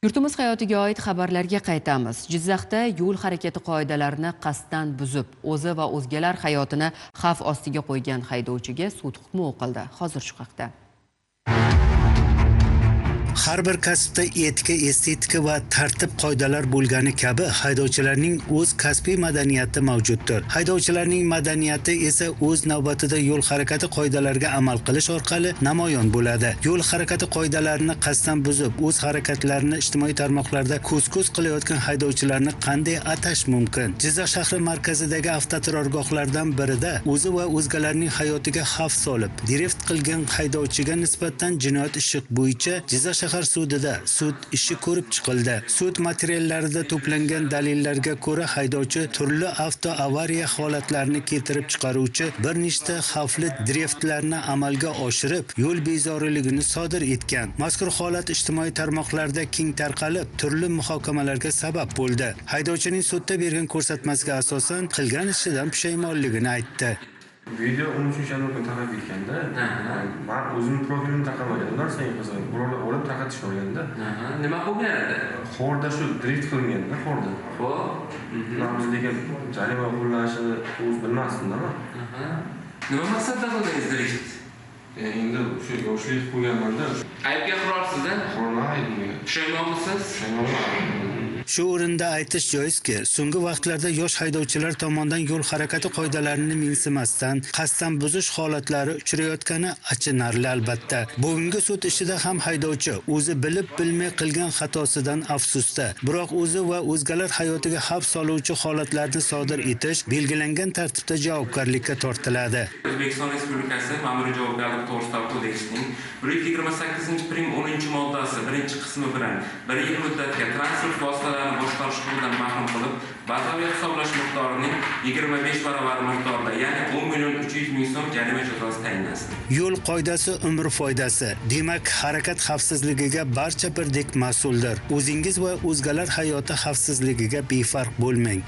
Yurtimiz hayotiga oid xabarlarga qaytamiz. Jizzaxda yo'l harakati qoidalarini qasddan buzib, o'zi va o'zgalar hayotini xavf ostiga qo'ygan haydovchiga sud hukmi o'qildi. Hozir shu haqda. Har bir kasbda etika, estetika va tartib qoidalar bo'lgani kabi haydovchilarning o'z kasbiy madaniyati mavjuddir. Haydovchilarning madaniyati esa o'z navbatida yo'l harakati qoidalariga amal qilish orqali namoyon bo'ladi. Yo'l harakati qoidalarini qasddan buzib, o'z harakatlarini ijtimoiy tarmoqlarda ko'z-ko'z qilayotgan haydovchilarni qanday atash mumkin? Jizzax shahri markazidagi avtoturargohlardan birida o'zi va o'zgalarning hayotiga xavf solib, drift qilgan haydovchiga nisbatan jinoyat ishi bo'yicha Jizzax shahar sudida sud ishi ko'rib chiqildi. Sud materiallarida to'plangan dalillarga ko'ra haydovchi turli avtoavariya holatlarini keltirib chiqaruvchi bir nechta xavfli driftlarni amalga oshirib, yo'l bezoriligini sodir etgan. Mazkur holat ijtimoiy tarmoqlarda keng tarqalib, turli muhokamalarga sabab bo'ldi. Haydovchining sudda bergan ko'rsatmasiga asosan qilgan ishidan pushaymonligini aytdi. Video 13 yanvarda tarqab ketganda, men o'zim profilimni taqamagan. Ular sen qilsa, ularni olib tarqatish olganda. Nima bo'lgan edi? Xorda shu drift qilganda, xorda. Xo'p. Biz degan jarima qo'llanishini o'z bilmasdim-da. Nima maqsadda qildingiz drift? Endi shu yoshlik qo'yganmanda. Aybga iqrorsiz-da? Xormaydi. Pushaymonmisiz? Pushaymonman. Shu o'rinda aytish joizki, so'nggi vaqtlarda yosh haydovchilar tomonidan yo'l harakati qoidalarini mensimasdan, qasddan buzish holatlari uchrayotgani achinarli albatta. Bugungi sud ishida ham haydovchi o'zi bilib bilmay qilgan xatosidan afsusda. Biroq o'zi va o'zgalar hayotiga xavf soluvchi holatlarni sodir etish belgilangan tartibda javobgarlikka tortiladi. O'zbekiston Respublikasi Ma'muriy javobgarlik to'g'risidagi kodeksining 128-prim 10-moddasi 1-qismi bilan 1 yil muddatga transport vositalarini boshqarish huquqidan mahrum qilib, bazaviy hisoblash miqdorining 25 barobar miqdorida, ya'ni 10.300.000 so'm jarima jazosi tayinlansin. Yo'l qoidasi umr foydasi. Demak, harakat xavfsizligiga barcha birdek mas'uldir. O'zingiz va o'zgalar hayoti xavfsizligiga befarq bo'lmang.